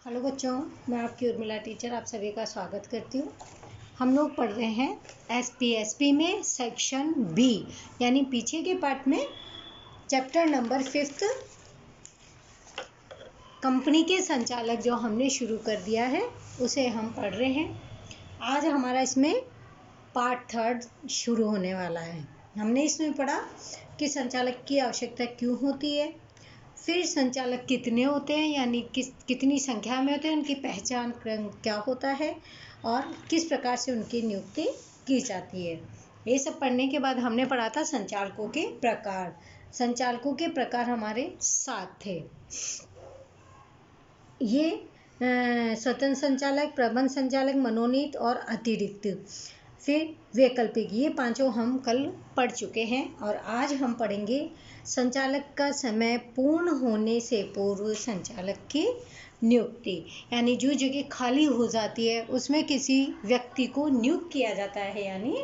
Hello बच्चों, मैं आपकी उर्मिला टीचर आप सभी का स्वागत करती हूँ। हम लोग पढ़ रहे हैं एसपी में सेक्शन बी, यानी पीछे के पार्ट में चैप्टर नंबर 5 कंपनी के संचालक जो हमने शुरू कर दिया है उसे हम पढ़ रहे हैं। आज हमारा इसमें पार्ट 3 शुरू होने वाला है। हमने इसमें पढ़ा कि संचालक की आवश्यकता क्यों होती है, फिर संचालक कितने होते हैं यानी कितनी संख्या में होते हैं, उनकी पहचान क्रम क्या होता है और किस प्रकार से उनकी नियुक्ति की जाती है। ये सब पढ़ने के बाद हमने पढ़ा था संचालकों के प्रकार। संचालकों के प्रकार हमारे 7 थे। ये स्वतंत्र संचालक, प्रबंध संचालक, मनोनीत और अतिरिक्त, फिर वैकल्पिक। ये पांचों हम कल पढ़ चुके हैं और आज हम पढ़ेंगे संचालक का समय पूर्ण होने से पूर्व संचालक की नियुक्ति, यानी जो जगह खाली हो जाती है उसमें किसी व्यक्ति को नियुक्त किया जाता है, यानी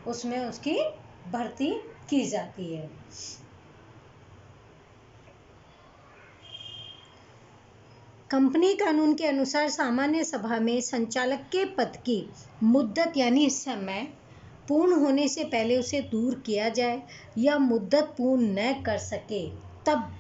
उसमें उसकी भर्ती की जाती है। कंपनी कानून के अनुसार सामान्य सभा में संचालक के पद की मुद्दत यानी समय पूर्ण होने से पहले उसे दूर किया जाए या मुद्दत पूर्ण न कर सके तब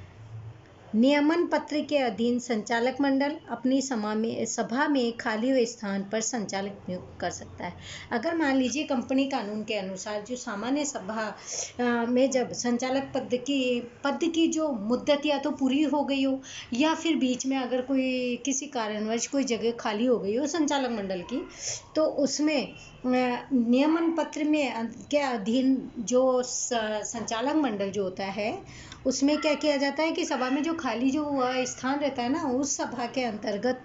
नियमन पत्र के अधीन संचालक मंडल अपनी सभा में खाली हुए स्थान पर संचालक नियुक्त कर सकता है। अगर मान लीजिए कंपनी कानून के अनुसार जो सामान्य सभा में जब संचालक पद की जो मुद्दत या तो पूरी हो गई हो या फिर बीच में अगर कोई किसी कारणवश कोई जगह खाली हो गई हो संचालक मंडल की, तो उसमें नियमन पत्र में के अधीन जो संचालक मंडल जो होता है उसमें क्या किया जाता है कि सभा में जो खाली जो स्थान रहता है ना, उस सभा के अंतर्गत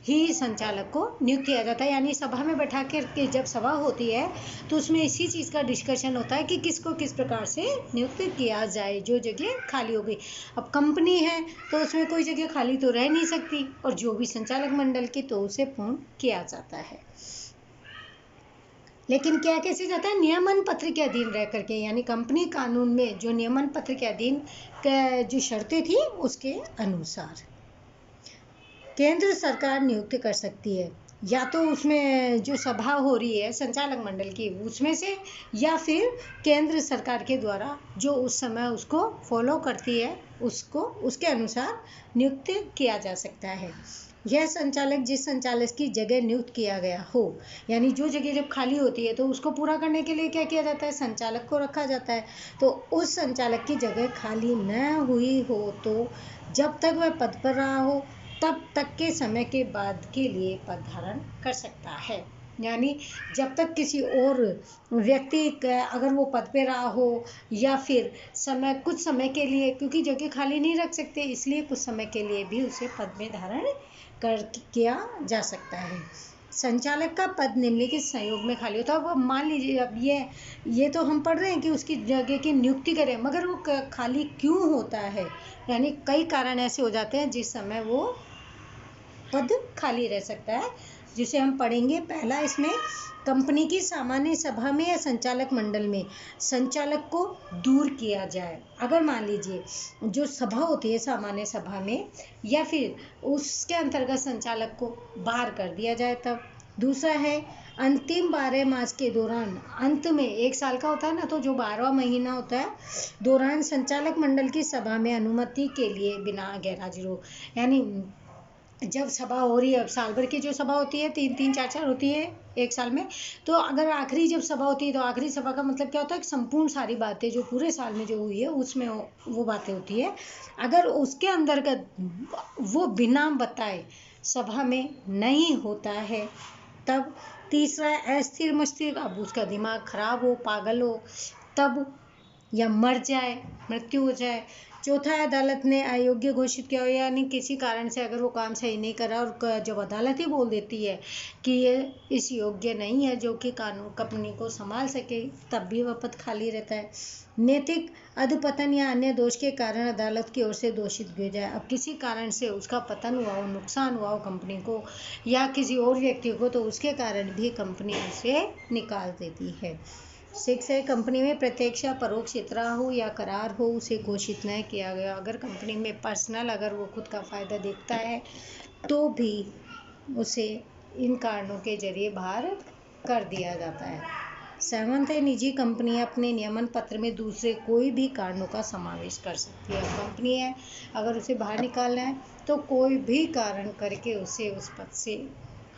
ही संचालक को नियुक्त किया जाता है। यानी सभा में बैठा के जब सभा होती है तो उसमें इसी चीज़ का डिस्कशन होता है कि किसको किस प्रकार से नियुक्त किया जाए जो जगह खाली हो गई। अब कंपनी है तो उसमें कोई जगह खाली तो रह नहीं सकती और जो भी संचालक मंडल की तो उसे पूर्ण किया जाता है। लेकिन क्या कैसे जाता है, नियमन पत्र के अधीन रह करके, यानी कंपनी कानून में जो नियमन पत्र के अधीन जो शर्तें थी उसके अनुसार केंद्र सरकार नियुक्त कर सकती है, या तो उसमें जो सभा हो रही है संचालक मंडल की उसमें से, या फिर केंद्र सरकार के द्वारा जो उस समय उसको फॉलो करती है उसको उसके अनुसार नियुक्त किया जा सकता है। यह संचालक जिस संचालक की जगह नियुक्त किया गया हो, यानी जो जगह जब खाली होती है तो उसको पूरा करने के लिए क्या किया जाता है, संचालक को रखा जाता है। तो उस संचालक की जगह खाली न हुई हो तो जब तक वह पद पर रहा हो तब तक के समय के बाद के लिए पद धारण कर सकता है। यानी जब तक किसी और व्यक्ति अगर वो पद पे रहा हो या फिर कुछ समय के लिए, क्योंकि जगह खाली नहीं रख सकते इसलिए कुछ समय के लिए भी उसे पद में धारण किया जा सकता है। संचालक का पद निम्नलिखित संयोग में खाली होता है। अब मान लीजिए, अब ये तो हम पढ़ रहे हैं कि उसकी जगह की नियुक्ति करें, मगर वो खाली क्यों होता है, यानी कई कारण ऐसे हो जाते हैं जिस समय वो पद खाली रह सकता है, जिसे हम पढ़ेंगे। पहला, इसमें कंपनी की सामान्य सभा में या संचालक मंडल में संचालक को दूर किया जाए। अगर मान लीजिए जो सभा होती है सामान्य सभा में या फिर उसके अंतर्गत संचालक को बाहर कर दिया जाए तब। दूसरा है अंतिम 12 मास के दौरान, अंत में 1 साल का होता है ना, तो जो 12वां महीना होता है दौरान संचालक मंडल की सभा में अनुमति के लिए बिना गैरहाजिर हो। यानी जब सभा हो रही है, अब साल भर की जो सभा होती है 3-3 4-4 होती है 1 साल में, तो अगर आखिरी जब सभा होती है तो आखिरी सभा का मतलब क्या होता है कि संपूर्ण सारी बातें जो पूरे साल में जो हुई है उसमें वो बातें होती है। अगर उसके अंतर्गत वो बिना बताए सभा में नहीं होता है तब। तीसरा है अस्थिर मस्तिष्क, अब उसका दिमाग खराब हो, पागल हो तब, या मर जाए, मृत्यु हो जाए। चौथा है अदालत ने अयोग्य घोषित किया हो, यानी किसी कारण से अगर वो काम सही नहीं कर रहा और जब अदालत ही बोल देती है कि ये इस योग्य नहीं है जो कि कानून कंपनी को संभाल सके, तब भी वह पद खाली रहता है। नैतिक अधपतन या अन्य दोष के कारण अदालत की ओर से दोषित किया जाए, अब किसी कारण से उसका पतन हुआ हो, नुकसान हुआ हो कंपनी को या किसी और व्यक्ति को, तो उसके कारण भी कंपनी उसे निकाल देती है। 6 है कंपनी में प्रत्यक्ष या परोक्ष इतरा हो या करार हो उसे घोषित न किया गया। अगर कंपनी में पर्सनल अगर वो खुद का फ़ायदा देखता है तो भी उसे इन कारणों के जरिए बाहर कर दिया जाता है। 7 है, निजी कंपनियां अपने नियमन पत्र में दूसरे कोई भी कारणों का समावेश कर सकती है। कंपनी है, अगर उसे बाहर निकालना है तो कोई भी कारण करके उसे उस पद से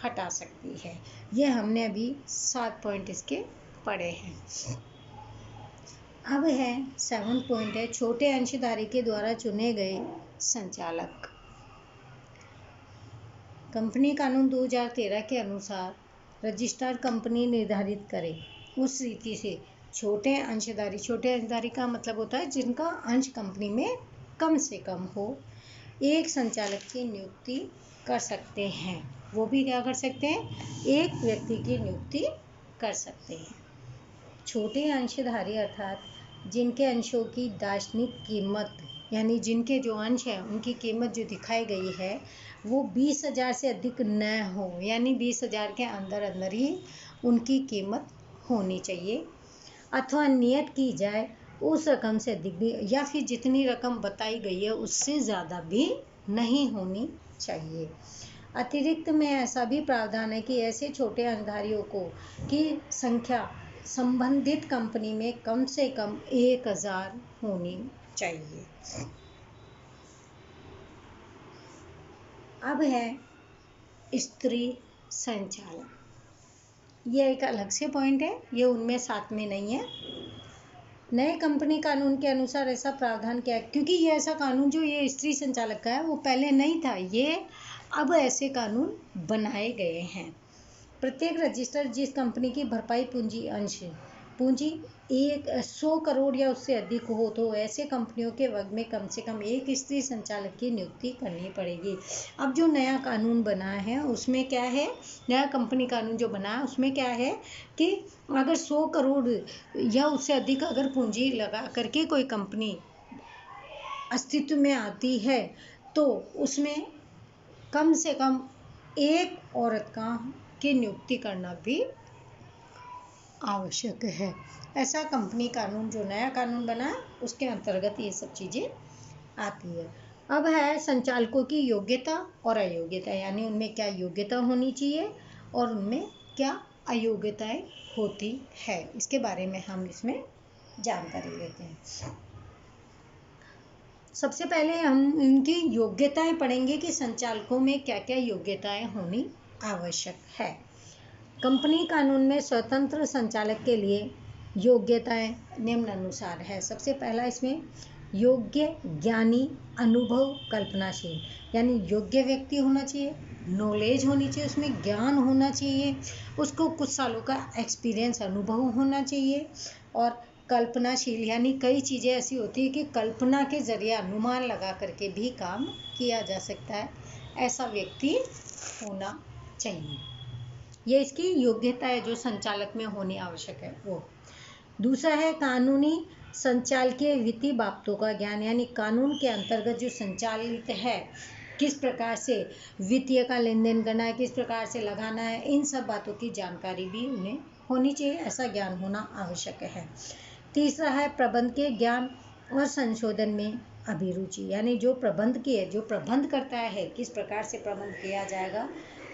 हटा सकती है। ये हमने अभी 7 पॉइंट इसके पढ़े हैं। अब है 7 पॉइंट है, छोटे अंशधारी के द्वारा चुने गए संचालक। कंपनी कानून 2013 के अनुसार रजिस्ट्रार कंपनी निर्धारित करे उस रीति से छोटे अंशधारी का मतलब होता है जिनका अंश कंपनी में कम से कम हो, एक संचालक की नियुक्ति कर सकते हैं। वो भी क्या कर सकते हैं? एक व्यक्ति की नियुक्ति कर सकते हैं। छोटे अंशधारी अर्थात जिनके अंशों की दार्शनिक कीमत, यानी जिनके जो अंश है उनकी कीमत जो दिखाई गई है वो 20,000 से अधिक न हो, यानी 20,000 के अंदर अंदर ही उनकी कीमत होनी चाहिए, अथवा नियत की जाए उस रकम से अधिक भी, या फिर जितनी रकम बताई गई है उससे ज़्यादा भी नहीं होनी चाहिए। अतिरिक्त में ऐसा भी प्रावधान है कि ऐसे छोटे अंशधारियों को की संख्या संबंधित कंपनी में कम से कम 1,000 होनी चाहिए। अब है स्त्री संचालक। ये एक अलग से पॉइंट है, ये उनमें साथ में नहीं है। नए कंपनी कानून के अनुसार ऐसा प्रावधान किया, क्योंकि ये ऐसा कानून जो ये स्त्री संचालक का है वो पहले नहीं था, ये अब ऐसे कानून बनाए गए हैं। प्रत्येक रजिस्टर जिस कंपनी की भरपाई पूंजी 100 करोड़ या उससे अधिक हो तो ऐसे कंपनियों के वर्ग में कम से कम एक स्त्री संचालक की नियुक्ति करनी पड़ेगी। अब जो नया कानून बना है उसमें क्या है, नया कंपनी कानून जो बना है उसमें क्या है कि अगर 100 करोड़ या उससे अधिक अगर पूंजी लगा करके कोई कंपनी अस्तित्व में आती है तो उसमें कम से कम एक औरत की नियुक्ति करना भी आवश्यक है। ऐसा कंपनी कानून जो नया कानून बना उसके अंतर्गत ये सब चीज़ें आती है। अब है संचालकों की योग्यता और अयोग्यता, यानी उनमें क्या योग्यता होनी चाहिए और उनमें क्या अयोग्यताएं होती है, इसके बारे में हम इसमें जानकारी लेते हैं। सबसे पहले हम इनकी योग्यताएं पढ़ेंगे कि संचालकों में क्या क्या योग्यताएं होनी आवश्यक है। कंपनी कानून में स्वतंत्र संचालक के लिए योग्यताएं निम्नानुसार है। सबसे पहला इसमें योग्य, ज्ञानी, अनुभव, कल्पनाशील, यानी योग्य व्यक्ति होना चाहिए, नॉलेज होनी चाहिए, उसमें ज्ञान होना चाहिए, उसको कुछ सालों का एक्सपीरियंस, अनुभव होना चाहिए, और कल्पनाशील यानी कई चीज़ें ऐसी होती है कि कल्पना के जरिए अनुमान लगा करके भी काम किया जा सकता है, ऐसा व्यक्ति होना चाहिए। ये इसकी योग्यता है जो संचालक में होनी आवश्यक है वो। दूसरा है कानूनी संचालकीय वित्तीय बाबतों का ज्ञान, यानी कानून के अंतर्गत जो संचालित है किस प्रकार से वित्तीय का लेन देन करना है, किस प्रकार से लगाना है, इन सब बातों की जानकारी भी उन्हें होनी चाहिए, ऐसा ज्ञान होना आवश्यक है। तीसरा है प्रबंध के ज्ञान और संशोधन में अभिरुचि, यानी जो प्रबंध करता है किस प्रकार से प्रबंध किया जाएगा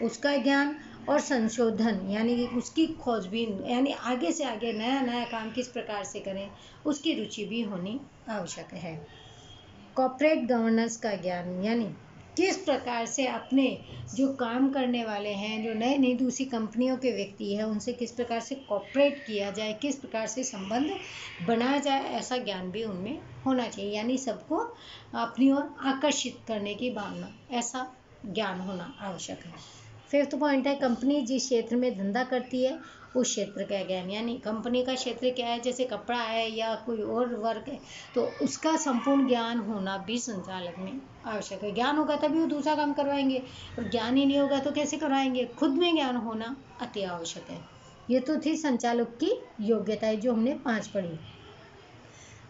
उसका ज्ञान, और संशोधन यानी उसकी खोजबीन, यानी आगे से आगे नया काम किस प्रकार से करें उसकी रुचि भी होनी आवश्यक है। कॉर्पोरेट गवर्नेंस का ज्ञान, यानी किस प्रकार से अपने जो काम करने वाले हैं, जो नई दूसरी कंपनियों के व्यक्ति हैं, उनसे किस प्रकार से कॉर्पोरेट किया जाए, किस प्रकार से संबंध बनाया जाए, ऐसा ज्ञान भी उनमें होना चाहिए, यानी सबको अपनी ओर आकर्षित करने की भावना, ऐसा ज्ञान होना आवश्यक है। 5th पॉइंट है कंपनी जिस क्षेत्र में धंधा करती है उस क्षेत्र का ज्ञान, यानी कंपनी का क्षेत्र क्या है, जैसे कपड़ा है या कोई और वर्क है तो उसका संपूर्ण ज्ञान होना भी संचालक में आवश्यक है। ज्ञान होगा तभी वो दूसरा काम करवाएंगे, और ज्ञान ही नहीं होगा तो कैसे करवाएंगे, खुद में ज्ञान होना अति आवश्यक है। ये तो थी संचालक की योग्यता है जो हमने 5 पढ़ी।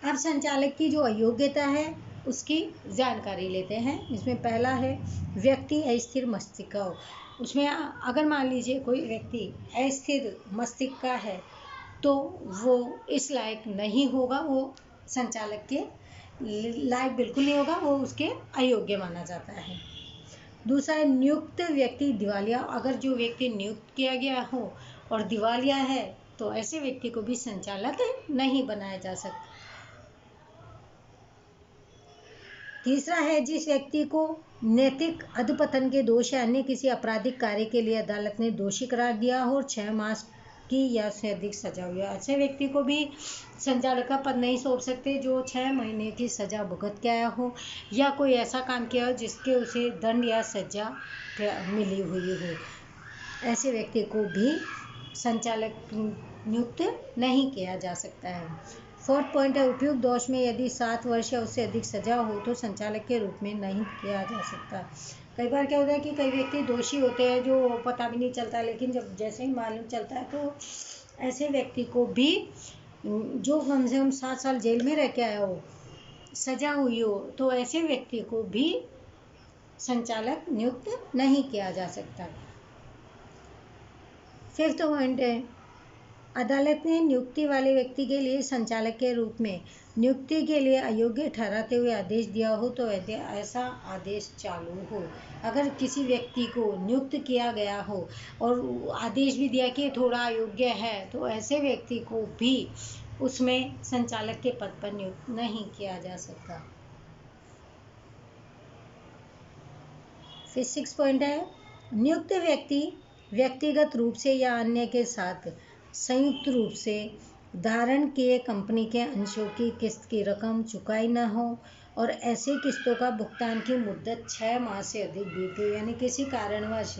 अब संचालक की जो अयोग्यता है उसकी जानकारी लेते हैं। इसमें पहला है व्यक्ति अस्थिर मस्तिष्क का हो। उसमें अगर मान लीजिए कोई व्यक्ति अस्थिर मस्तिष्क का है तो वो इस लायक नहीं होगा, वो संचालक के लायक बिल्कुल नहीं होगा, वो उसके अयोग्य माना जाता है। दूसरा है नियुक्त व्यक्ति दिवालिया, अगर जो व्यक्ति नियुक्त किया गया हो और दिवालिया है तो ऐसे व्यक्ति को भी संचालक नहीं बनाया जा सकता। तीसरा है जिस व्यक्ति को नैतिक अधपतन के दोष या अन्य किसी आपराधिक कार्य के लिए अदालत ने दोषी करार दिया हो और 6 मास की या उससे अधिक सजा हुई, ऐसे व्यक्ति को भी संचालक का पद नहीं सौंप सकते जो 6 महीने की सजा भुगत के आया हो या कोई ऐसा काम किया हो जिसके उसे दंड या सजा मिली हुई हो, ऐसे व्यक्ति को भी संचालक नियुक्त नहीं किया जा सकता है। 4th पॉइंट है उपयुक्त दोष में यदि 7 वर्ष या उससे अधिक सजा हो तो संचालक के रूप में नहीं किया जा सकता। कई बार क्या होता है कि कई व्यक्ति दोषी होते हैं जो पता भी नहीं चलता, लेकिन जब जैसे ही मालूम चलता है तो ऐसे व्यक्ति को भी जो कम से कम 7 साल जेल में रह के आया हो, सजा हुई हो, तो ऐसे व्यक्ति को भी संचालक नियुक्त नहीं किया जा सकता। 5th पॉइंट है अदालत ने नियुक्ति वाले व्यक्ति के लिए संचालक के रूप में नियुक्ति के लिए अयोग्य ठहराते हुए आदेश दिया हो तो ऐसा आदेश चालू हो। अगर किसी व्यक्ति को नियुक्त किया गया हो और आदेश भी दिया कि थोड़ा अयोग्य है तो ऐसे व्यक्ति को भी उसमें संचालक के पद पर नियुक्त नहीं किया जा सकता। फिर 6 पॉइंट है नियुक्त व्यक्ति व्यक्तिगत रूप से या अन्य के साथ संयुक्त रूप से धारण किए कंपनी के अंशों की किस्त की रकम चुकाई न हो और ऐसी किस्तों का भुगतान की मुद्दत 6 माह से अधिक बीत गई, यानी किसी कारणवश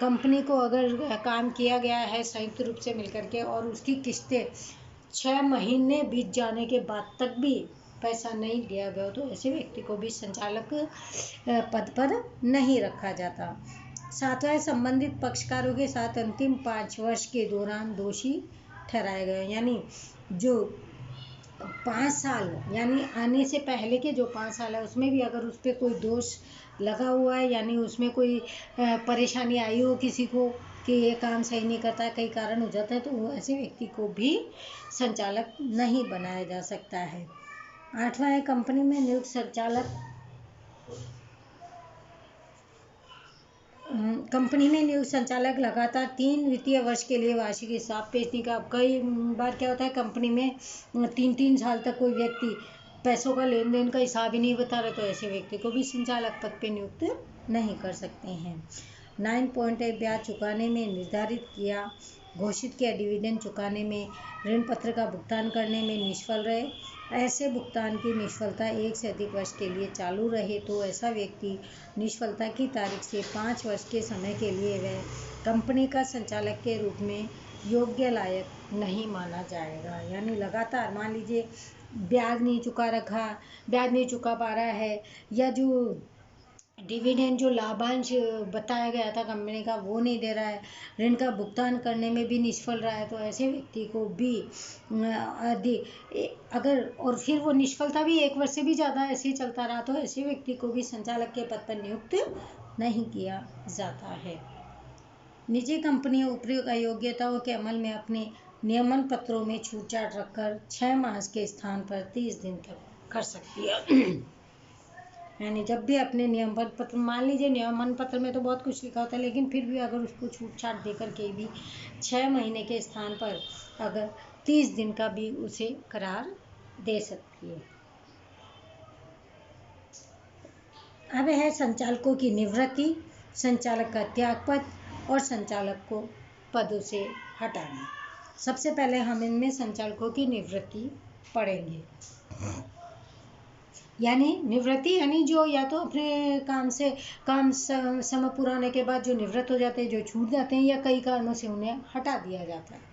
कंपनी को अगर काम किया गया है संयुक्त रूप से मिलकर के और उसकी किस्तें 6 महीने बीत जाने के बाद तक भी पैसा नहीं दिया गया तो ऐसे व्यक्ति को भी संचालक पद पर नहीं रखा जाता। 7वां संबंधित पक्षकारों के साथ अंतिम 5 वर्ष के दौरान दोषी ठहराए गए, यानी जो 5 साल यानी आने से पहले के जो 5 साल है उसमें भी अगर उस पर कोई दोष लगा हुआ है, यानी उसमें कोई परेशानी आई हो किसी को कि ये काम सही नहीं करता है, कई कारण हो जाता है, तो ऐसे व्यक्ति को भी संचालक नहीं बनाया जा सकता है। 8वां है कंपनी में नियुक्त संचालक कंपनी में नियुक्त संचालक लगातार 3 वित्तीय वर्ष के लिए वार्षिक हिसाब पेश नहीं कर। कई बार क्या होता है कंपनी में 3-3 साल तक कोई व्यक्ति पैसों का लेन देन का हिसाब ही नहीं बता रहा, तो ऐसे व्यक्ति को भी संचालक पद पे नियुक्त नहीं कर सकते हैं। 9 पॉइंट है ब्याज चुकाने में निर्धारित किया घोषित किया डिविडेंड चुकाने में ऋण पत्र का भुगतान करने में निष्फल रहे, ऐसे भुगतान की निष्फलता 1 से अधिक वर्ष के लिए चालू रहे तो ऐसा व्यक्ति निष्फलता की तारीख से 5 वर्ष के समय के लिए वह कंपनी का संचालक के रूप में योग्य लायक नहीं माना जाएगा। यानी लगातार मान लीजिए ब्याज नहीं चुका पा रहा है या जो डिविडेंड जो लाभांश बताया गया था कंपनी का वो नहीं दे रहा है, ऋण का भुगतान करने में भी निष्फल रहा है, तो ऐसे व्यक्ति को भी अगर और फिर वो निष्फलता भी 1 वर्ष से भी ज़्यादा ऐसे ही चलता रहा तो ऐसे व्यक्ति को भी संचालक के पद पर नियुक्त नहीं किया जाता है। निजी कंपनियां उपयुक्त अयोग्यताओं के अमल में अपने नियमन पत्रों में छूटछाट रखकर 6 माह के स्थान पर 30 दिन तक कर सकती है। यानी जब भी अपने नियमन पत्र मान लीजिए नियमन पत्र में तो बहुत कुछ लिखा होता है, लेकिन फिर भी अगर उसको छूट छाट दे करके भी 6 महीने के स्थान पर अगर 30 दिन का भी उसे करार दे सकती है। अब है संचालकों की निवृत्ति, संचालक का त्यागपत्र और संचालक को पदों से हटाना। सबसे पहले हम इनमें संचालकों की निवृत्ति पढ़ेंगे। यानी निवृत्ति यानी जो या तो अपने काम समय पूरा होने के बाद जो निवृत्त हो जाते हैं, जो छूट जाते हैं या कई कारणों से उन्हें हटा दिया जाता है।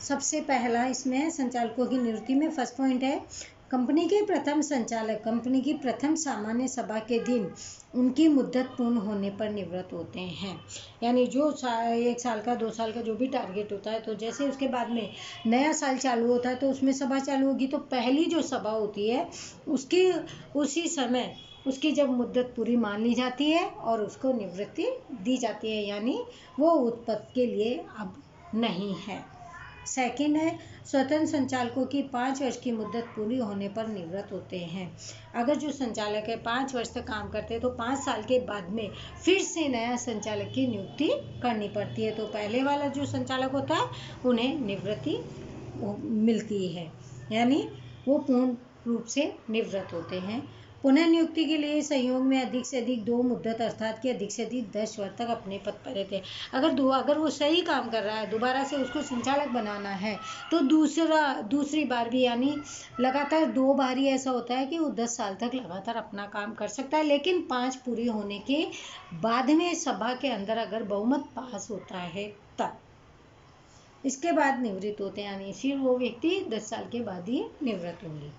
सबसे पहला इसमें संचालकों की निवृत्ति में फर्स्ट पॉइंट है कंपनी के प्रथम संचालक कंपनी की प्रथम सामान्य सभा के दिन उनकी मुद्दत पूर्ण होने पर निवृत्त होते हैं। यानी जो 1 साल का 2 साल का जो भी टारगेट होता है, तो जैसे उसके बाद में नया साल चालू होता है तो उसमें सभा चालू होगी, तो पहली जो सभा होती है उसकी उसी समय उसकी जब मुद्दत पूरी मान ली जाती है और उसको निवृत्ति दी जाती है, यानी वो उस पद के लिए अब नहीं है। सेकंड है स्वतंत्र संचालकों की 5 वर्ष की मुद्दत पूरी होने पर निवृत्त होते हैं। अगर जो संचालक है 5 वर्ष तक काम करते हैं तो 5 साल के बाद में फिर से नया संचालक की नियुक्ति करनी पड़ती है। तो पहले वाला जो संचालक होता है उन्हें निवृत्ति मिलती है, यानी वो पूर्ण रूप से निवृत्त होते हैं। पुनः नियुक्ति के लिए संयोग में अधिक से अधिक 2 मुद्दत अर्थात कि अधिक से अधिक 10 वर्ष तक अपने पद पर रहते हैं। अगर वो सही काम कर रहा है, दोबारा से उसको संचालक बनाना है तो दूसरी बार भी, यानी लगातार 2 बार ही ऐसा होता है कि वो 10 साल तक लगातार अपना काम कर सकता है, लेकिन 5 पूरी होने के बाद में सभा के अंदर अगर बहुमत पास होता है तब इसके बाद निवृत्त होते हैं, यानी फिर वो व्यक्ति 10 साल के बाद ही निवृत्त होंगे।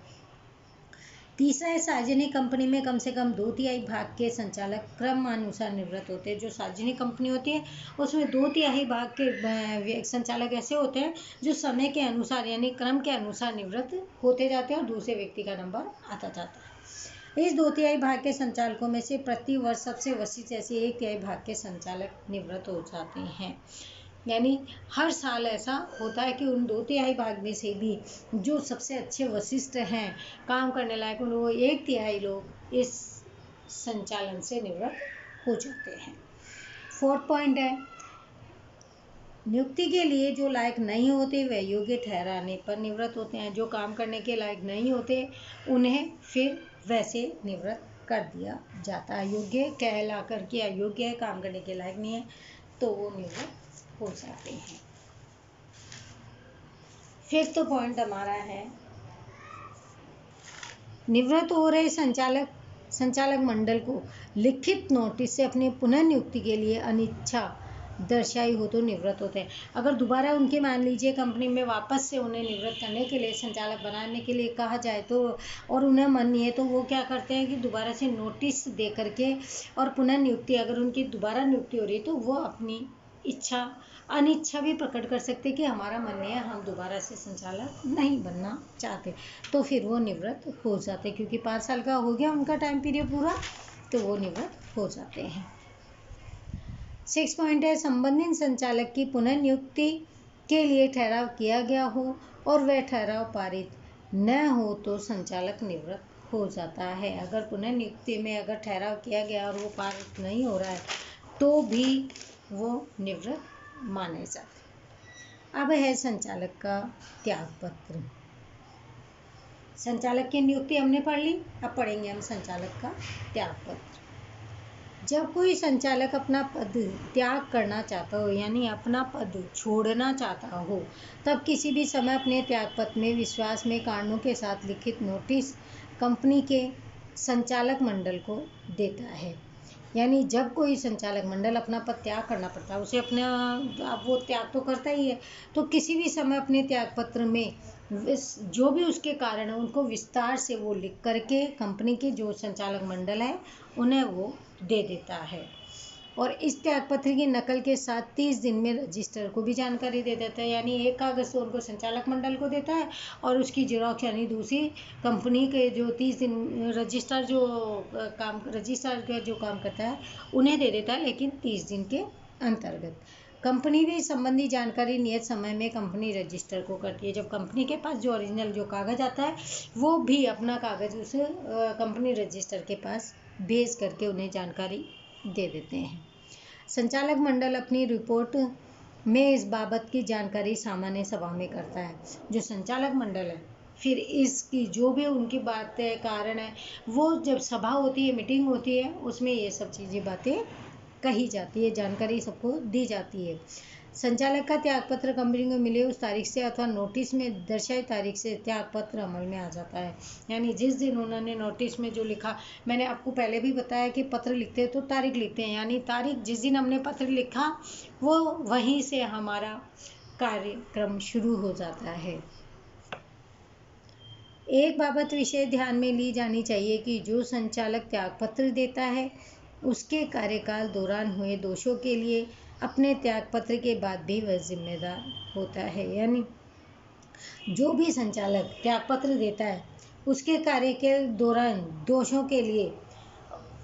तीसरा है सार्वजनिक कंपनी में कम से कम 2/3 भाग के संचालक क्रमानुसार निवृत्त होते हैं। जो सार्वजनिक कंपनी होती है उसमें 2/3 भाग के संचालक ऐसे होते हैं जो समय के अनुसार यानी क्रम के अनुसार निवृत्त होते जाते हैं और दूसरे व्यक्ति का नंबर आता जाता है। इस 2/3 भाग के संचालकों में से प्रति वर्ष सबसे वरिष्ठ ऐसे 1/3 भाग के संचालक निवृत्त हो जाते हैं, यानी हर साल ऐसा होता है कि उन 2/3 भाग में से भी जो सबसे अच्छे वरिष्ठ हैं, काम करने लायक, वो 1/3 लोग इस संचालन से निवृत्त हो जाते हैं। 4th पॉइंट है नियुक्ति के लिए जो लायक नहीं होते वह योग्य ठहराने पर निवृत्त होते हैं। जो काम करने के लायक नहीं होते उन्हें फिर वैसे निवृत्त कर दिया जाता है। योग्य कहला कर के अयोग्य है, काम करने के लायक नहीं है तो वो निवृत्त हो जाते हैं। 5th पॉइंट हमारा है निवृत्त हो रहे संचालक मंडल को लिखित नोटिस से अपनी पुनः नियुक्ति के लिए अनिच्छा दर्शाई हो तो निवृत्त होते हैं। अगर दोबारा उनके मान लीजिए कंपनी में वापस से उन्हें निवृत्त करने के लिए, संचालक बनाने के लिए कहा जाए तो और उन्हें मन नहीं है तो वो क्या करते हैं कि दोबारा से नोटिस दे करके और पुनः नियुक्ति, अगर उनकी दोबारा नियुक्ति हो रही है तो वो अपनी अनिच्छा भी प्रकट कर सकते कि हमारा मन नहीं है, हम दोबारा से संचालक नहीं बनना चाहते, तो फिर वो निवृत्त हो जाते, क्योंकि 5 साल का हो गया उनका टाइम पीरियड पूरा, तो वो निवृत्त हो जाते हैं। 6 पॉइंट है संबंधित संचालक की पुनः नियुक्ति के लिए ठहराव किया गया हो और वह ठहराव पारित न हो तो संचालक निवृत्त हो जाता है। अगर पुनः नियुक्ति में अगर ठहराव किया गया और वो पारित नहीं हो रहा है तो भी वो निवृत्त माने जाते। अब है संचालक का त्यागपत्र। संचालक की नियुक्ति हमने पढ़ ली, अब पढ़ेंगे हम संचालक का त्यागपत्र। जब कोई संचालक अपना पद त्याग करना चाहता हो यानी अपना पद छोड़ना चाहता हो तब किसी भी समय अपने त्यागपत्र में विश्वास में कारणों के साथ लिखित नोटिस कंपनी के संचालक मंडल को देता है। यानी जब कोई संचालक मंडल अपना पद त्याग करना पड़ता है, उसे अपना, अब वो त्याग तो करता ही है, तो किसी भी समय अपने त्यागपत्र में जो भी उसके कारण है उनको विस्तार से वो लिख करके कंपनी के जो संचालक मंडल है उन्हें वो दे देता है। और इस त्यागपत्र की नकल के साथ 30 दिन में रजिस्टर को भी जानकारी दे देता है, यानी एक कागज़ तो उनको संचालक मंडल को देता है और उसकी जेरॉक्स यानी दूसरी कंपनी के जो 30 दिन रजिस्ट्रार जो काम करता है उन्हें दे देता है, लेकिन 30 दिन के अंतर्गत। कंपनी भी संबंधी जानकारी नियत समय में कंपनी रजिस्टर को करती है। जब कंपनी के पास जो ओरिजिनल जो कागज़ आता है वो भी अपना कागज़ उस कंपनी रजिस्टर के पास भेज करके उन्हें जानकारी दे देते हैं। संचालक मंडल अपनी रिपोर्ट में इस बाबत की जानकारी सामान्य सभा में करता है। जो संचालक मंडल है फिर इसकी जो भी उनकी बातें कारण है वो जब सभा होती है, मीटिंग होती है, उसमें ये सब चीज़ें बातें कही जाती है, जानकारी सबको दी जाती है। संचालक का त्यागपत्र कंपनी को मिले उस तारीख से अथवा नोटिस में दर्शाई तारीख से त्यागपत्र अमल में आ जाता है। यानी जिस दिन उन्होंने नोटिस में जो लिखा, मैंने आपको पहले भी बताया कि पत्र लिखते हैं तो तारीख लिखते हैं, यानी तारीख जिस दिन हमने पत्र लिखा वो वहीं से हमारा कार्यक्रम शुरू हो जाता है। एक बाबत विशेष ध्यान में ली जानी चाहिए कि जो संचालक त्यागपत्र देता है उसके कार्यकाल दौरान हुए दोषों के लिए अपने त्यागपत्र के बाद भी वह जिम्मेदार होता है। यानी जो भी संचालक त्यागपत्र देता है उसके कार्य के दौरान दोषों के लिए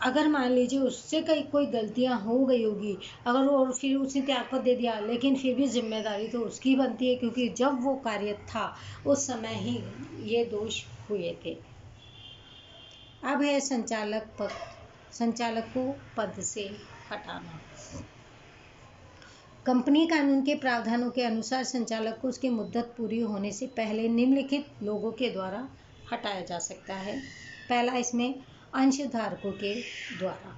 अगर मान लीजिए उससे कोई गलतियां हो गई होगी, अगर और फिर उसने त्यागपत्र दे दिया, लेकिन फिर भी जिम्मेदारी तो उसकी बनती है, क्योंकि जब वो कार्य था उस समय ही ये दोष हुए थे। अब है संचालक को पद से हटाना। कंपनी कानून के प्रावधानों के अनुसार संचालक को उसकी मुद्दत पूरी होने से पहले निम्नलिखित लोगों के द्वारा हटाया जा सकता है। पहला, इसमें अंशधारकों के द्वारा।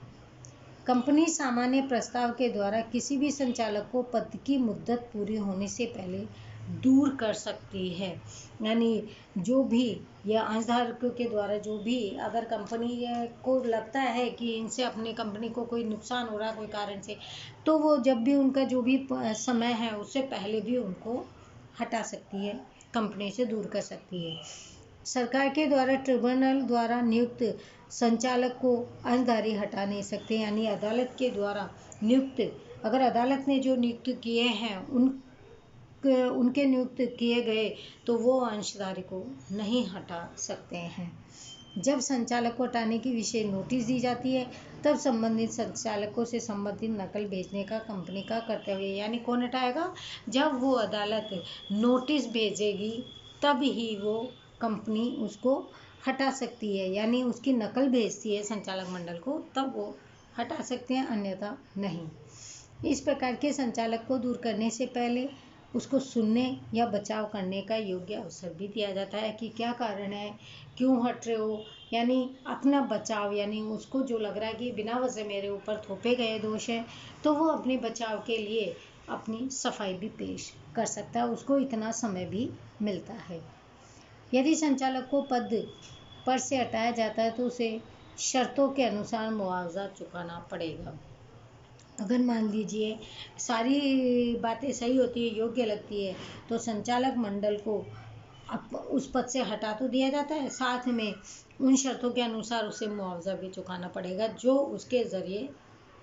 कंपनी सामान्य प्रस्ताव के द्वारा किसी भी संचालक को पद की मुद्दत पूरी होने से पहले दूर कर सकती है। यानी जो भी या अंशधारकों के द्वारा जो भी, अगर कंपनी को लगता है कि इनसे अपने कंपनी को कोई नुकसान हो रहा है कोई कारण से, तो वो जब भी उनका जो भी समय है उससे पहले भी उनको हटा सकती है, कंपनी से दूर कर सकती है। सरकार के द्वारा ट्रिब्यूनल द्वारा नियुक्त संचालक को अंशधारी हटा नहीं सकते। यानी अदालत के द्वारा नियुक्त, अगर अदालत ने जो नियुक्त किए हैं उनके नियुक्त किए गए तो वो अंशधारी को नहीं हटा सकते हैं। जब संचालक को हटाने की विशेष नोटिस दी जाती है, तब संबंधित संचालकों से संबंधित नकल भेजने का कंपनी का कर्तव्य है। यानी कौन हटाएगा? जब वो अदालत नोटिस भेजेगी तब ही वो कंपनी उसको हटा सकती है। यानी उसकी नकल भेजती है संचालक मंडल को, तब वो हटा सकते हैं, अन्यथा नहीं। इस प्रकार के संचालक को दूर करने से पहले उसको सुनने या बचाव करने का योग्य अवसर भी दिया जाता है कि क्या कारण है, क्यों हट रहे हो। यानी अपना बचाव, यानी उसको जो लग रहा है कि बिना वजह मेरे ऊपर थोपे गए दोष है, तो वो अपने बचाव के लिए अपनी सफाई भी पेश कर सकता है, उसको इतना समय भी मिलता है। यदि संचालक को पद पर से हटाया जाता है तो उसे शर्तों के अनुसार मुआवजा चुकाना पड़ेगा। अगर मान लीजिए सारी बातें सही होती है, योग्य लगती है, तो संचालक मंडल को उस पद से हटा तो दिया जाता है, साथ में उन शर्तों के अनुसार उसे मुआवजा भी चुकाना पड़ेगा जो उसके जरिए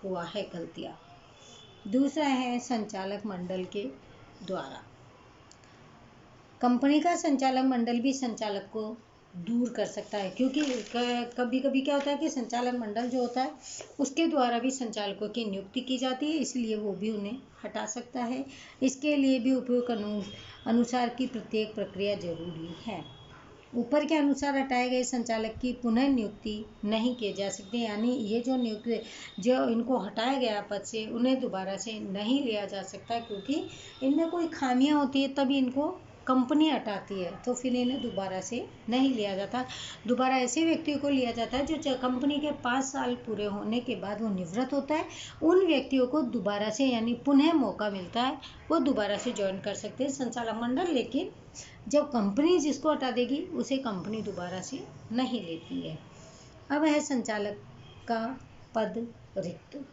हुआ है गलतियाँ। दूसरा है संचालक मंडल के द्वारा। कंपनी का संचालक मंडल भी संचालक को दूर कर सकता है, क्योंकि कभी कभी क्या होता है कि संचालक मंडल जो होता है उसके द्वारा भी संचालकों की नियुक्ति की जाती है, इसलिए वो भी उन्हें हटा सकता है। इसके लिए भी उपयुक्त अनुसार की प्रत्येक प्रक्रिया जरूरी है। ऊपर के अनुसार हटाए गए संचालक की पुनः नियुक्ति नहीं की जा सकती। यानी ये जो इनको हटाया गया पद से, उन्हें दोबारा से नहीं लिया जा सकता, क्योंकि इनमें कोई खामियां होती है तभी इनको कंपनी हटाती है, तो फिर इन्हें दोबारा से नहीं लिया जाता। दोबारा ऐसे व्यक्तियों को लिया जाता है जो कंपनी के 5 साल पूरे होने के बाद वो निवृत्त होता है, उन व्यक्तियों को दोबारा से यानी पुनः मौका मिलता है, वो दोबारा से ज्वाइन कर सकते हैं संचालक मंडल। लेकिन जब कंपनी जिसको हटा देगी उसे कंपनी दोबारा से नहीं लेती है। अब है संचालक का पद रिक्त।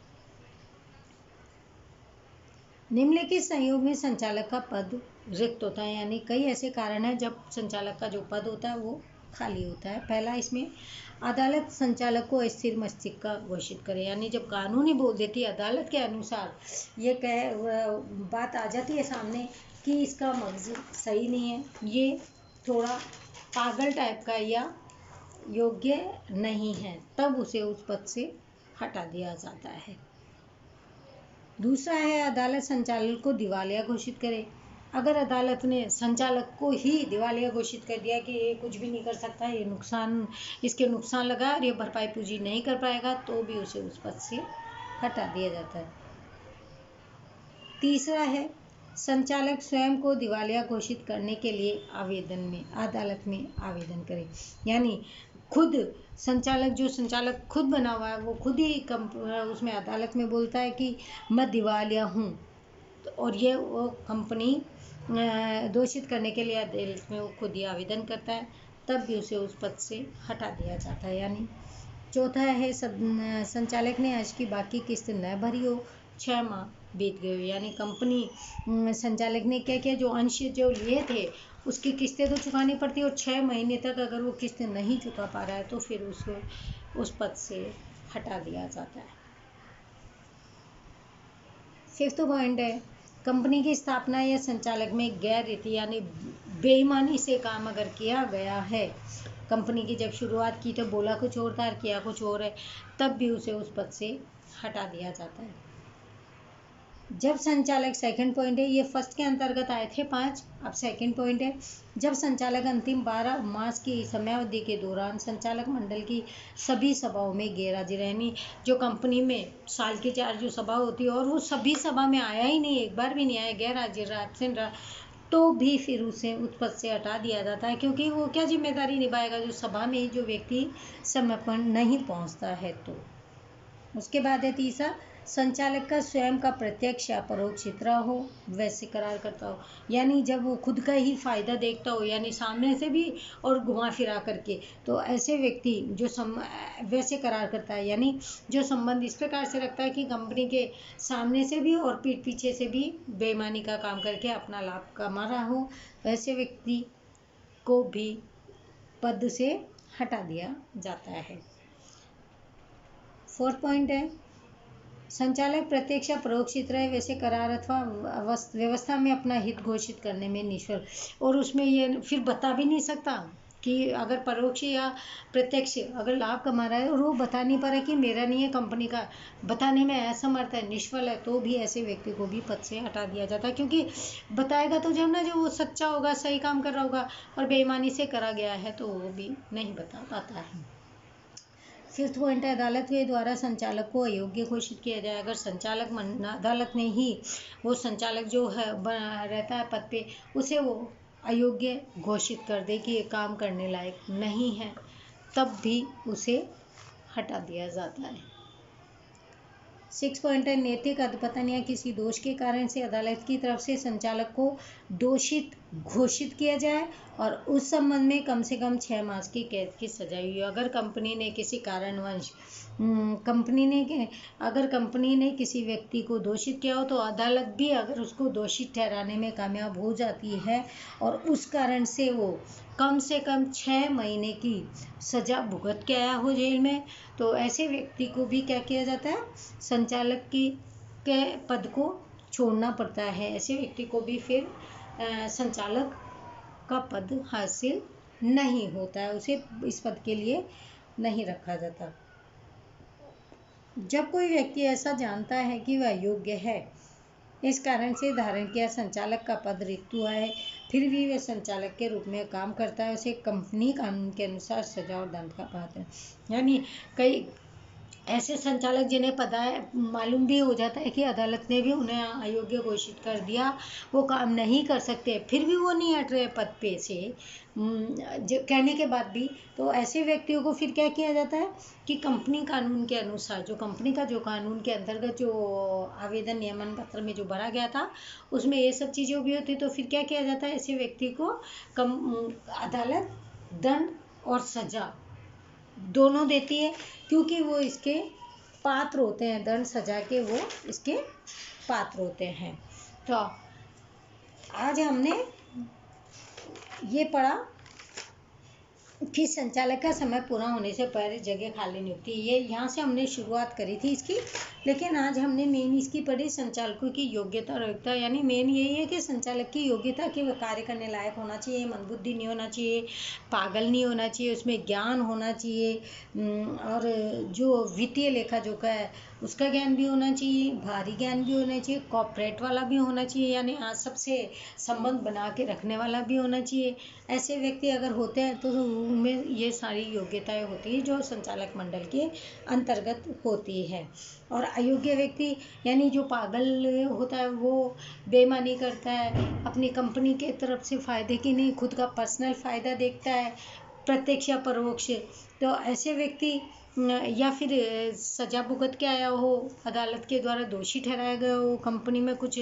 निम्नलिखित संयोग में संचालक का पद रिक्त होता है। यानी कई ऐसे कारण हैं जब संचालक का जो पद होता है वो खाली होता है। पहला, इसमें अदालत संचालक को अस्थिर मस्तिष्क का घोषित करे। यानी जब कानून ही बोल देती है, अदालत के अनुसार ये बात आ जाती है सामने कि इसका मगज सही नहीं है, ये थोड़ा पागल टाइप का या योग्य नहीं है, तब उसे उस पद से हटा दिया जाता है। दूसरा है अदालत संचालक को दिवालिया घोषित करे। अगर अदालत ने संचालक को ही दिवालिया घोषित कर दिया कि ये कुछ भी नहीं कर सकता, इसके नुकसान लगा और ये भरपाई पूंजी नहीं कर पाएगा, तो भी उसे उस पद से हटा दिया जाता है। तीसरा है संचालक स्वयं को दिवालिया घोषित करने के लिए अदालत में आवेदन करे। यानी खुद संचालक खुद बना हुआ है, वो खुद ही उसमें अदालत में बोलता है कि मैं दिवालिया हूँ, और ये वो कंपनी दोषित करने के लिए अदालत में वो खुद ही आवेदन करता है, तब भी उसे उस पद से हटा दिया जाता है। यानी चौथा है संचालक ने आज की बाकी किस्त न भरी हो, 6 माह बीत गए हो। यानी कंपनी संचालक ने क्या किया, जो अंश जो लिए थे उसकी किस्तें तो चुकानी पड़ती है, और 6 महीने तक अगर वो किस्त नहीं चुका पा रहा है तो फिर उसको उस पद से हटा दिया जाता है। 5th पॉइंट है कंपनी की स्थापना या संचालक में गैर रीति यानी बेईमानी से काम अगर किया गया है कंपनी की जब शुरुआत की तो बोला कुछ और था, किया कुछ और है, तब भी उसे उस पद से हटा दिया जाता है। जब संचालक, सेकंड पॉइंट है, ये फर्स्ट के अंतर्गत आए थे 5, अब सेकंड पॉइंट है, जब संचालक अंतिम 12 मास की समयावधि के दौरान संचालक मंडल की सभी सभाओं में गैर हाजिर, यानी जो कंपनी में साल की 4 जो सभा होती है और वो सभी सभा में आया ही नहीं, एक बार भी नहीं आया, गैर हाजिर रहा, एब्सेंट रहा, तो भी फिर उसे उस पद से हटा दिया जाता है, क्योंकि वो क्या जिम्मेदारी निभाएगा जो सभा में जो व्यक्ति समय पर नहीं पहुंचता है। तो उसके बाद है तीसरा, संचालक का स्वयं का प्रत्यक्ष या परोक्ष हित हो, वैसे करार करता हो, यानी जब वो खुद का ही फायदा देखता हो, यानी सामने से भी और घुमा फिरा करके, तो ऐसे व्यक्ति जो वैसे करार करता है, यानी जो संबंध इस प्रकार से रखता है कि कंपनी के सामने से भी और पीठ पीछे से भी बेईमानी का काम करके अपना लाभ कमा रहा हो, ऐसे व्यक्ति को भी पद से हटा दिया जाता है। फोर्थ पॉइंट है, संचालक प्रत्यक्ष या परोक्ष हित रहे, वैसे करार अथवा व्यवस्था में अपना हित घोषित करने में निष्फल, और उसमें ये फिर बता भी नहीं सकता कि अगर परोक्ष या प्रत्यक्ष अगर लाभ कमा रहा है और वो बता नहीं पा रहा कि मेरा नहीं है, कंपनी का, बताने में असमर्थ है, निष्फल है, तो भी ऐसे व्यक्ति को भी पद से हटा दिया जाता है, क्योंकि बताएगा तो जब ना जो वो सच्चा होगा, सही काम कर रहा होगा, और बेईमानी से करा गया है तो वो भी नहीं बता पाता है। फिफ्थ पॉइंट है, अदालत के द्वारा संचालक को अयोग्य घोषित किया जाए, अगर संचालक अदालत ने ही वो संचालक जो है रहता है पद पे, उसे वो अयोग्य घोषित कर दे कि ये काम करने लायक नहीं है, तब भी उसे हटा दिया जाता है। 6 पॉइंट है, नैतिक अधपतन या किसी दोष के कारण से अदालत की तरफ से संचालक को दोषित घोषित किया जाए और उस संबंध में कम से कम 6 मास की कैद की सजा हुई। अगर कंपनी ने किसी कारणवश अगर कंपनी ने किसी व्यक्ति को दोषित किया हो, तो अदालत भी अगर उसको दोषित ठहराने में कामयाब हो जाती है और उस कारण से वो कम से कम 6 महीने की सजा भुगत के आया हो जेल में, तो ऐसे व्यक्ति को भी क्या किया जाता है, संचालक के पद को छोड़ना पड़ता है। ऐसे व्यक्ति को भी फिर संचालक का पद हासिल नहीं होता है, उसे इस पद के लिए नहीं रखा जाता। जब कोई व्यक्ति ऐसा जानता है कि वह योग्य है, इस कारण से धारण किया संचालक का पद रिक्त हुआ है, फिर भी वह संचालक के रूप में काम करता है, उसे कंपनी कानून के अनुसार सजा और दंड का पात्र है। यानी कई ऐसे संचालक जिन्हें पता है, मालूम भी हो जाता है कि अदालत ने भी उन्हें अयोग्य घोषित कर दिया, वो काम नहीं कर सकते, फिर भी वो नहीं हट रहे पद पे से कहने के बाद भी, तो ऐसे व्यक्तियों को फिर क्या किया जाता है कि कंपनी कानून के अनुसार, जो कंपनी का जो कानून के अंतर्गत जो आवेदन नियमन पत्र में जो भरा गया था, उसमें ये सब चीज़ें भी होती, तो फिर क्या किया जाता है, ऐसे व्यक्ति को अदालत दंड और सजा दोनों देती है, क्योंकि वो इसके पात्र होते हैं, दंड सजा के वो इसके पात्र होते हैं। तो आज हमने ये पढ़ा कि संचालक का समय पूरा होने से पहले जगह खाली नहीं होती, ये यहाँ से हमने शुरुआत करी थी इसकी, लेकिन आज हमने मेन इसकी पढ़ी संचालकों की योग्यता और अयोग्यता। यानी मेन यही है कि संचालक की योग्यता कि वह कार्य करने लायक होना चाहिए, मंदबुद्धि नहीं होना चाहिए, पागल नहीं होना चाहिए, उसमें ज्ञान होना चाहिए, और जो वित्तीय लेखा जोखा है उसका ज्ञान भी होना चाहिए, भारी ज्ञान भी होना चाहिए, कॉर्पोरेट वाला भी होना चाहिए, यानी आज सबसे संबंध बना के रखने वाला भी होना चाहिए। ऐसे व्यक्ति अगर होते हैं तो उनमें ये सारी योग्यताएं होती हैं जो संचालक मंडल के अंतर्गत होती है। और अयोग्य व्यक्ति यानी जो पागल होता है, वो बेईमानी करता है, अपनी कंपनी के तरफ से फ़ायदे की नहीं, खुद का पर्सनल फ़ायदा देखता है, प्रत्यक्ष या परोक्ष, तो ऐसे व्यक्ति या फिर सजा भुगत के आया हो, अदालत के द्वारा दोषी ठहराया गया हो, कंपनी में कुछ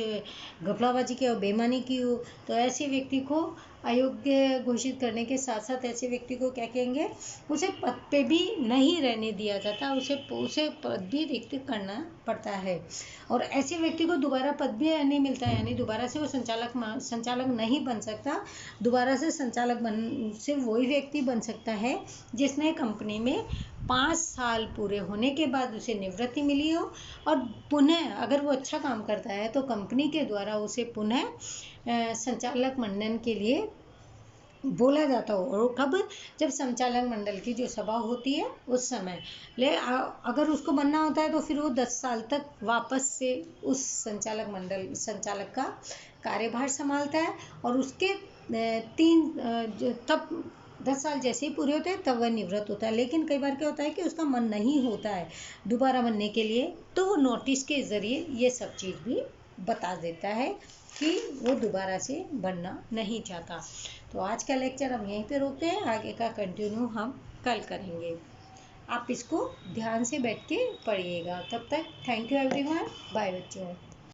घपलाबाजी की हो, बेईमानी की हो, तो ऐसे व्यक्ति को अयोग्य घोषित करने के साथ साथ ऐसे व्यक्ति को क्या कहेंगे, उसे पद पे भी नहीं रहने दिया जाता, उसे पद भी रिक्त करना पड़ता है। और ऐसे व्यक्ति को दोबारा पद भी नहीं मिलता है, यानी दोबारा से वो संचालक नहीं बन सकता। दोबारा से संचालक से वही व्यक्ति बन सकता है जिसने कंपनी में 5 साल पूरे होने के बाद उसे निवृत्ति मिली हो, और पुनः अगर वो अच्छा काम करता है तो कंपनी के द्वारा उसे पुनः संचालक मंडल के लिए बोला जाता हो, और कब, जब संचालक मंडल की जो सभा होती है उस समय। अगर उसको बनना होता है तो फिर वो 10 साल तक वापस से उस संचालक का कार्यभार संभालता है, और उसके तब 10 साल जैसे ही पूरे होते हैं तब वह निवृत्त होता है। लेकिन कई बार क्या होता है कि उसका मन नहीं होता है दोबारा बनने के लिए, तो वो नोटिस के जरिए ये सब चीज़ भी बता देता है कि वो दोबारा से बनना नहीं चाहता। तो आज का लेक्चर हम यहीं पे रोकते हैं, आगे का कंटिन्यू हम कल करेंगे। आप इसको ध्यान से बैठ के पढ़िएगा। तब तक थैंक यू एवरीवन, बाय बच्चों।